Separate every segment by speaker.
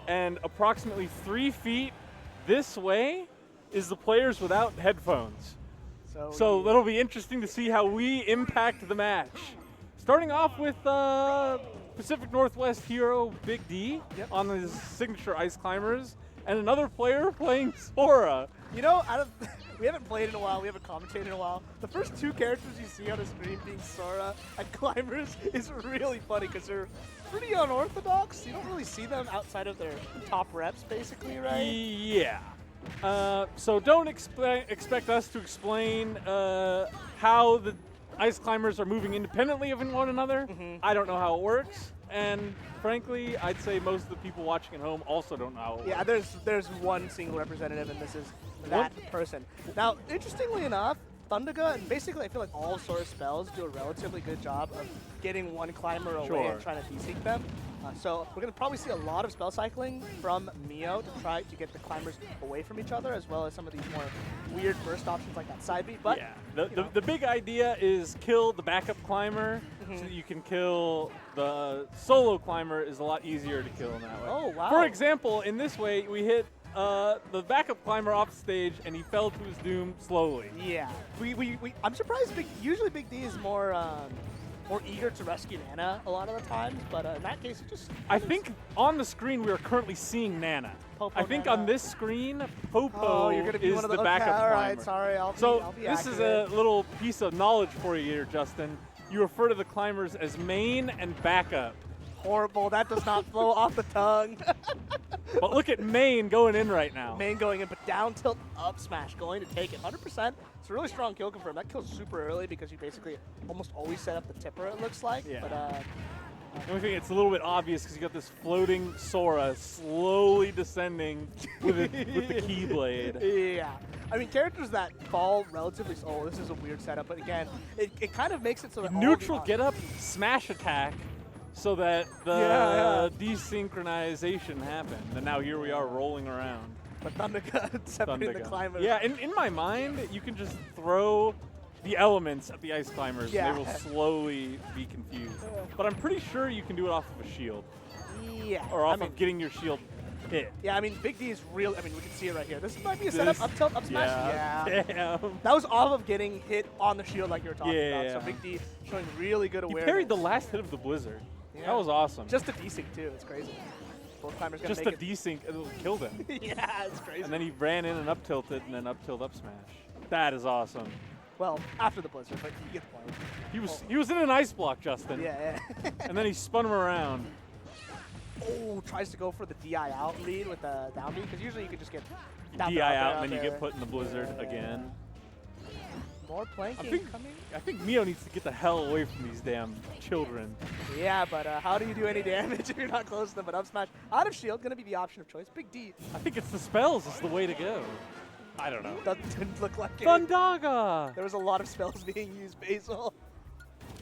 Speaker 1: and approximately 3 feet this way is the players without headphones. So that'll be interesting to see how we impact the match. Starting off with Pacific Northwest hero Big D on his signature Ice Climbers, and another player playing Sora.
Speaker 2: You know, we haven't played in a while, we haven't commentated in a while. The first two characters you see on the screen being Sora and Climbers is really funny because they're pretty unorthodox. You don't really see them outside of their top reps, basically, right?
Speaker 1: Yeah. So don't expect us to explain how the Ice Climbers are moving independently of one another. I don't know how it works. And frankly, I'd say most of the people watching at home also don't know how it works.
Speaker 2: Yeah, there's one single representative, and this is that person. Now, interestingly enough, Thundaga, and basically I feel like all Sora spells do a relatively good job of getting one climber away and trying to desync them. So we're going to probably see a lot of spell cycling from Mio to try to get the climbers away from each other, as well as some of these more weird burst options like that side beat. But
Speaker 1: yeah, the big idea is kill the backup climber so that you can kill the solo climber is a lot easier to kill in that way.
Speaker 2: Oh, wow.
Speaker 1: For example, in this way, we hit the backup climber off stage and he fell to his doom slowly.
Speaker 2: Yeah, I'm surprised. Usually Big D is more eager to rescue Nana a lot of the times, but in that case, it just.
Speaker 1: I think on the screen we are currently seeing Nana. I think on this screen, Popo
Speaker 2: you're gonna be
Speaker 1: is
Speaker 2: one of
Speaker 1: the backup climber.
Speaker 2: All right, sorry, I'll be
Speaker 1: this is
Speaker 2: accurate.
Speaker 1: a little piece of knowledge for you here, Justin. You refer to the climbers as main and backup.
Speaker 2: Horrible. That does not flow off the tongue.
Speaker 1: But look at main going in right now.
Speaker 2: Main going in, but down tilt up smash going to take it 100%. It's a really strong kill confirm. That kills super early because you basically almost always set up the tipper, it looks like.
Speaker 1: Yeah.
Speaker 2: But,
Speaker 1: the only thing, it's a little bit obvious because you got this floating Sora slowly descending with the Keyblade.
Speaker 2: Yeah. I mean, characters that fall relatively slow. Oh, this is a weird setup, but again, it kind of makes it so that
Speaker 1: neutral get up, smash attack, so that the desynchronization happened. And now here we are rolling around.
Speaker 2: But Thundaga separating the climbers.
Speaker 1: Yeah, in my mind, you can just throw the elements at the Ice Climbers and they will slowly be confused. But I'm pretty sure you can do it off of a shield.
Speaker 2: Yeah.
Speaker 1: Or off of getting your shield hit.
Speaker 2: Yeah, I mean, Big D is real. I mean, we can see it right here. This might be a setup, up tilt, up smash.
Speaker 1: Yeah. Damn.
Speaker 2: That was off of getting hit on the shield like you were talking about. So Big D showing really good awareness.
Speaker 1: He parried the last hit of the Blizzard.
Speaker 2: Yeah.
Speaker 1: That was awesome.
Speaker 2: Just a desync too. It's crazy. Both climbers gonna
Speaker 1: just
Speaker 2: make
Speaker 1: a desync, it'll kill them.
Speaker 2: Yeah, it's crazy.
Speaker 1: And then he ran in and up tilted and then up tilt up smash. That is awesome.
Speaker 2: Well, after the Blizzard, but you get the point.
Speaker 1: He was in an ice block, Justin.
Speaker 2: Yeah.
Speaker 1: And then he spun him around.
Speaker 2: Oh, tries to go for the DI out lead with the down B, because usually you could just get down
Speaker 1: DI out and then you get put in the Blizzard again.
Speaker 2: More planking coming.
Speaker 1: I think Mio needs to get the hell away from these damn children.
Speaker 2: Yeah, but how do you do any damage if you're not close to them? But up smash out of shield, gonna be the option of choice. Big D.
Speaker 1: I think it's the spells is the way to go. I don't know.
Speaker 2: That didn't look like it.
Speaker 1: Thundaga!
Speaker 2: There was a lot of spells being used, Basil.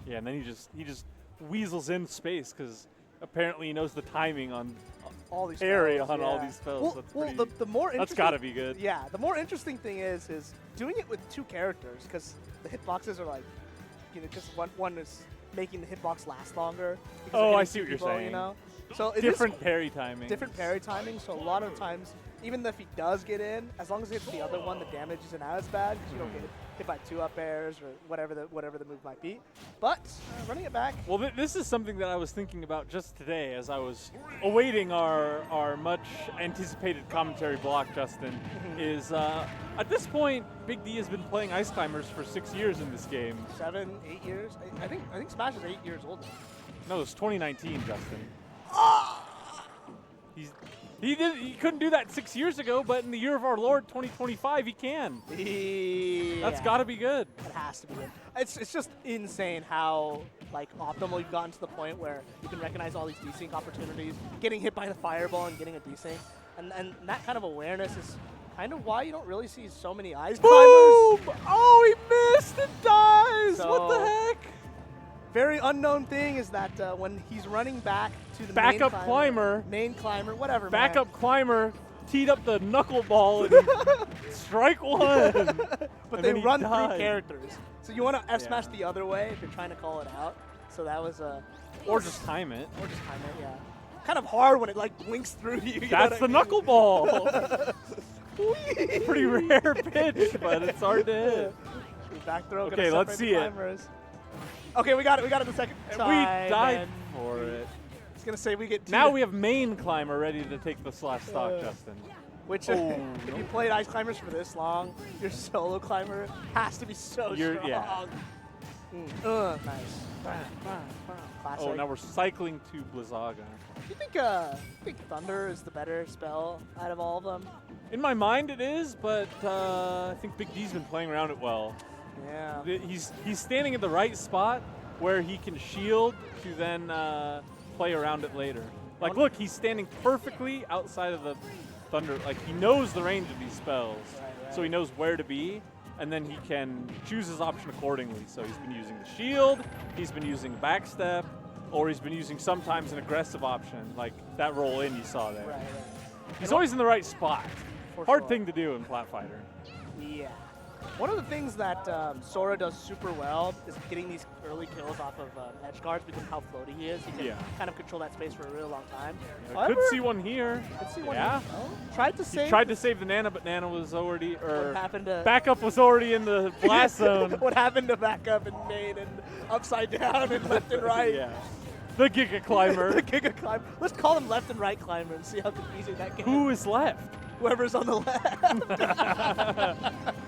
Speaker 1: Yeah, and then he just weasels in space because apparently he knows the timing on
Speaker 2: all these
Speaker 1: area
Speaker 2: spells,
Speaker 1: on all these spells.
Speaker 2: The more
Speaker 1: that's got to be good.
Speaker 2: Yeah, the more interesting thing is doing it with two characters, because the hitboxes are like, just one is making the hitbox last longer.
Speaker 1: Oh, I see what you're saying.
Speaker 2: You know? So
Speaker 1: different parry timing.
Speaker 2: Different parry timing. So a lot of times, even if he does get in, as long as it's the other one, the damage isn't as bad because you don't get hit by 2-up airs or whatever the move might be. But running it back.
Speaker 1: Well, this is something that I was thinking about just today as I was awaiting our much anticipated commentary block, Justin, is at this point, Big D has been playing Ice Climbers for 6 years in this game.
Speaker 2: 7, 8 years? I think Smash is 8 years old.
Speaker 1: No, it's 2019, Justin. He couldn't do that 6 years ago, but in the year of our Lord 2025, he can.
Speaker 2: Yeah.
Speaker 1: That's got to be good.
Speaker 2: It has to be good. It's just insane how optimal you've gotten to the point where you can recognize all these desync opportunities, getting hit by the fireball and getting a desync, and that kind of awareness is kind of why you don't really see so many Ice Climbers.
Speaker 1: Boom! Oh, he missed and dies.
Speaker 2: So,
Speaker 1: what the heck?
Speaker 2: Very unknown thing is that when he's running back to the
Speaker 1: backup
Speaker 2: main climber, whatever.
Speaker 1: Backup climber teed up the knuckleball and strike one.
Speaker 2: But they run 3 characters, so you want to F smash the other way if you're trying to call it out. So that was
Speaker 1: or just time it.
Speaker 2: Or just time it, yeah. kind of hard when it like blinks through you.
Speaker 1: That's the knuckleball. Pretty rare pitch, but it's hard to hit.
Speaker 2: Back throw.
Speaker 1: Okay, let's see it.
Speaker 2: Okay, we got it. We got it the second time.
Speaker 1: We died for it.
Speaker 2: I was gonna say we get.
Speaker 1: Now we have main climber ready to take the slash stock, Justin.
Speaker 2: Which, if you played ice climbers for this long, your solo climber has to be so strong.
Speaker 1: Yeah.
Speaker 2: Nice. Classic.
Speaker 1: Oh, now we're cycling to Blizzaga.
Speaker 2: Do you think Thunder is the better spell out of all of them?
Speaker 1: In my mind, it is, but I think Big D's been playing around it well.
Speaker 2: Yeah.
Speaker 1: He's standing in the right spot where he can shield to then play around it later. Like, look, he's standing perfectly outside of the Thunder. Like, he knows the range of these spells, so he knows where to be, and then he can choose his option accordingly. So he's been using the shield, he's been using backstep, or he's been using sometimes an aggressive option, like that roll in you saw there. He's always in the right spot. Hard thing to do in Flat Fighter.
Speaker 2: Yeah. One of the things that Sora does super well is getting these early kills off of edge guards because of how floaty he is. He can kind of control that space for a really long time.
Speaker 1: Yeah, could see one here.
Speaker 2: Could see one here. Oh, tried to save
Speaker 1: the Nana, but Nana was already,
Speaker 2: what happened to
Speaker 1: backup was already in the blast zone.
Speaker 2: What happened to backup and main and upside down and left and right?
Speaker 1: Yeah. The Giga Climber.
Speaker 2: The Giga Climber. Let's call him left and right climber and see how confusing that gets.
Speaker 1: Who is left?
Speaker 2: Whoever's on the left.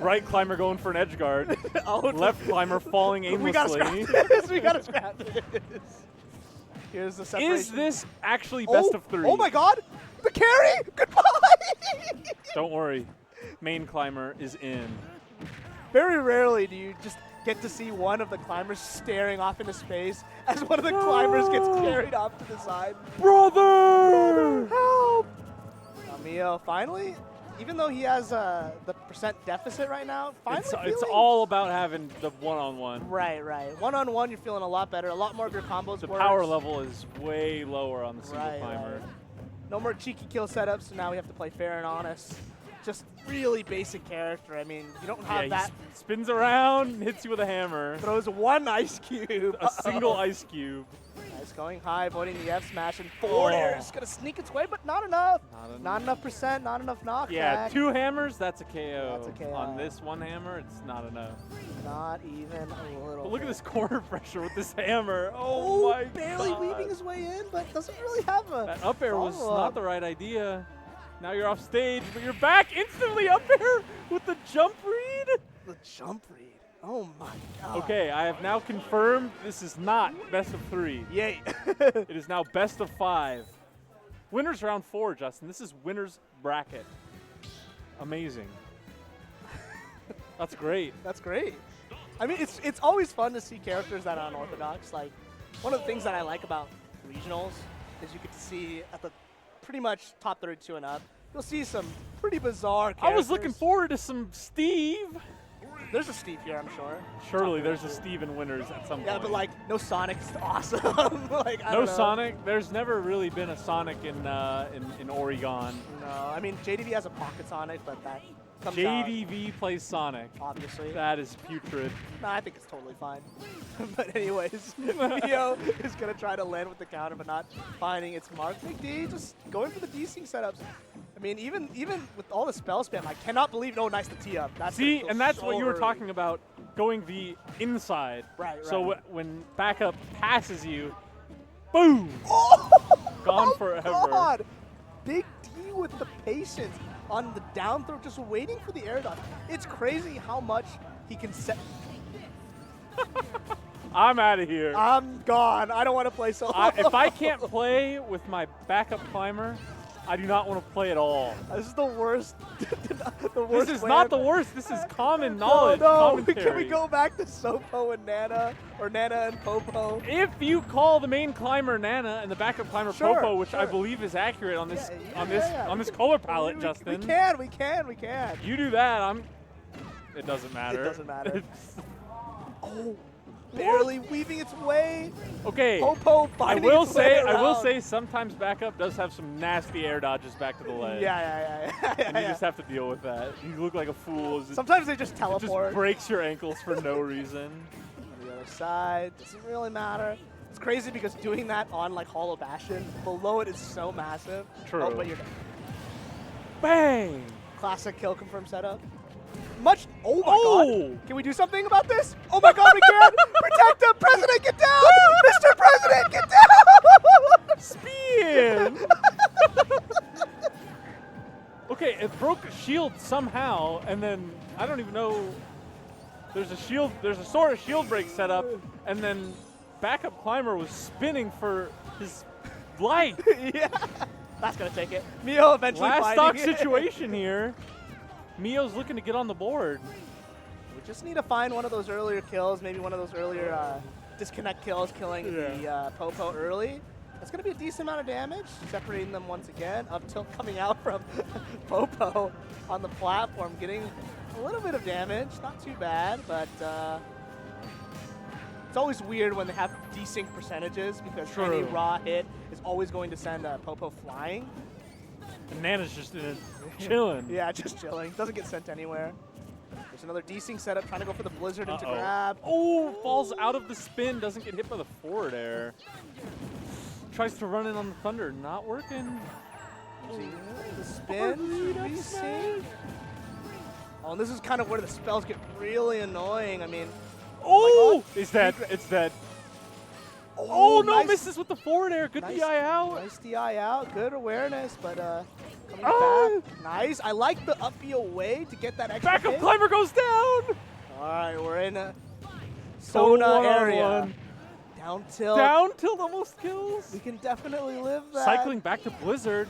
Speaker 1: Right climber going for an edge guard. Left climber falling aimlessly.
Speaker 2: We gotta scrap this. Here's the separation.
Speaker 1: Is this actually best of 3?
Speaker 2: Oh my god! The carry! Goodbye!
Speaker 1: Don't worry. Main climber is in.
Speaker 2: Very rarely do you just get to see one of the climbers staring off into space as one of the climbers gets carried off to the side.
Speaker 1: Brother!
Speaker 2: Help! Mio, finally, even though he has the percent deficit right now, finally
Speaker 1: it's all about having the one-on-one.
Speaker 2: Right. One-on-one, you're feeling a lot better. A lot more of your combos
Speaker 1: The
Speaker 2: works.
Speaker 1: power level is way lower on the single climber.
Speaker 2: No more cheeky kill setups, so now we have to play fair and honest. Just really basic character. I mean, you don't have that.
Speaker 1: He spins around, hits you with a hammer.
Speaker 2: Throws one ice cube.
Speaker 1: A single ice cube.
Speaker 2: Nice, going high, avoiding the F smash, and forward air is gonna sneak its way, but not enough. Not enough percent, not enough knockback.
Speaker 1: Yeah, 2 hammers, that's a KO.
Speaker 2: That's a KO.
Speaker 1: On this one hammer, it's not enough.
Speaker 2: Not even a little.
Speaker 1: But look at this corner pressure with this hammer. Oh my god.
Speaker 2: Barely weaving his way in, but doesn't really have a.
Speaker 1: That up air was not the right idea. Now you're off stage, but you're back instantly up air with the jump read.
Speaker 2: The jump read. Oh my god.
Speaker 1: Okay, I have now confirmed this is not best of 3.
Speaker 2: Yay.
Speaker 1: It is now best of 5. Winners round 4, Justin. This is winner's bracket. Amazing. That's great.
Speaker 2: That's great. I mean, it's always fun to see characters that are unorthodox. Like, one of the things that I like about regionals is you get to see at the pretty much top 32 and up, you'll see some pretty bizarre characters.
Speaker 1: I was looking forward to some Steve.
Speaker 2: There's a Steve here, I'm sure.
Speaker 1: Surely there's a Steve in winners at some point.
Speaker 2: Yeah, but like, no Sonic's awesome. Like, I
Speaker 1: no
Speaker 2: don't know.
Speaker 1: Sonic. There's never really been a Sonic in Oregon.
Speaker 2: No, I mean, JDV has a pocket Sonic, but that comes
Speaker 1: JDV plays Sonic.
Speaker 2: Obviously.
Speaker 1: That is putrid.
Speaker 2: No, I think it's totally fine. But anyways, Mio is going to try to land with the counter, but not finding its mark. Big D just going for the desync setups. I mean, even with all the spell spam, I cannot believe no nice to tee up. That's
Speaker 1: See, and that's what you were talking about, going the inside.
Speaker 2: Right.
Speaker 1: So when backup passes you, boom! Gone forever.
Speaker 2: God. Big D with the patience on the down throw, just waiting for the air dodge. It's crazy how much he can set.
Speaker 1: I'm out of here.
Speaker 2: I'm gone. I don't want to play solo.
Speaker 1: If I can't play with my backup climber, I do not want to play at all.
Speaker 2: This is the worst.
Speaker 1: This is not the worst. This is common knowledge.
Speaker 2: No. Can we go back to Sopo and Nana, or Nana and Popo?
Speaker 1: If you call the main climber Nana and the backup climber Popo, which I believe is accurate on this on this color palette, Justin.
Speaker 2: We can.
Speaker 1: You do that. It doesn't matter.
Speaker 2: It doesn't matter. Oh. Barely weaving its way.
Speaker 1: Okay.
Speaker 2: Popo
Speaker 1: I will say sometimes backup does have some nasty air dodges back to the ledge.
Speaker 2: Yeah.
Speaker 1: And you just have to deal with that. You look like a fool.
Speaker 2: Sometimes they just teleport.
Speaker 1: It just breaks your ankles for no reason.
Speaker 2: On the other side, doesn't really matter. It's crazy because doing that on like Hollow Bastion, below it is so massive.
Speaker 1: True.
Speaker 2: Oh, but you're dead.
Speaker 1: Bang!
Speaker 2: Classic kill confirm setup. Oh my god. Can we do something about this? Oh my god, we can! Protect him! President, get down! Mr. President, get down!
Speaker 1: Spin! Okay, it broke a shield somehow, and then I don't even know. There's a Sora shield break set up, and then backup climber was spinning for his life.
Speaker 2: Yeah. That's gonna take it. Mio eventually
Speaker 1: Last
Speaker 2: finding
Speaker 1: stock
Speaker 2: it.
Speaker 1: situation here. Mio's looking to get on the board.
Speaker 2: We just need to find one of those earlier kills, maybe one of those earlier disconnect kills, killing the Popo early. That's going to be a decent amount of damage, separating them once again. Up tilt coming out from Popo on the platform, getting a little bit of damage. Not too bad, but it's always weird when they have desync percentages because any raw hit is always going to send Popo flying.
Speaker 1: And Nana's just chilling.
Speaker 2: Yeah, just chilling. Doesn't get sent anywhere. There's another desync setup, trying to go for the Blizzard into grab.
Speaker 1: Oh, falls out of the spin, doesn't get hit by the forward air. Tries to run in on the Thunder, not working.
Speaker 2: The spin, desync. Oh, and this is kind of where the spells get really annoying. I mean,
Speaker 1: it's that. Oh, no,
Speaker 2: nice.
Speaker 1: misses with the forward air. Good DI out.
Speaker 2: Nice DI out. Good awareness, but coming back. Nice. I like the up B away to get that extra
Speaker 1: Backup
Speaker 2: hit.
Speaker 1: climber goes down.
Speaker 2: All right, we're in a Sona area. Down tilt.
Speaker 1: Down tilt almost kills.
Speaker 2: We can definitely live that.
Speaker 1: Cycling back to Blizzard.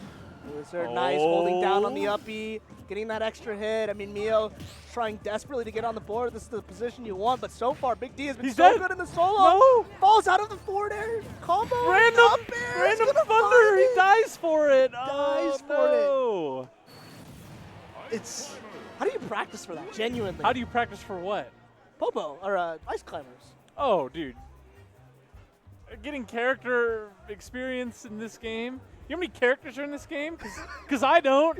Speaker 2: Blizzard, nice. Holding down on the up B. Getting that extra hit. I mean, Mio trying desperately to get on the board. This is the position you want, but so far, Big D has been so good in the solo.
Speaker 1: No.
Speaker 2: Falls out of the forward air combo.
Speaker 1: Random Thunder. He dies for it.
Speaker 2: Dies for it. It's. How do you practice for that? Genuinely.
Speaker 1: How do you practice for what?
Speaker 2: Popo or ice climbers.
Speaker 1: Oh, dude. Getting character experience in this game. You know how many characters are in this game? Because I don't.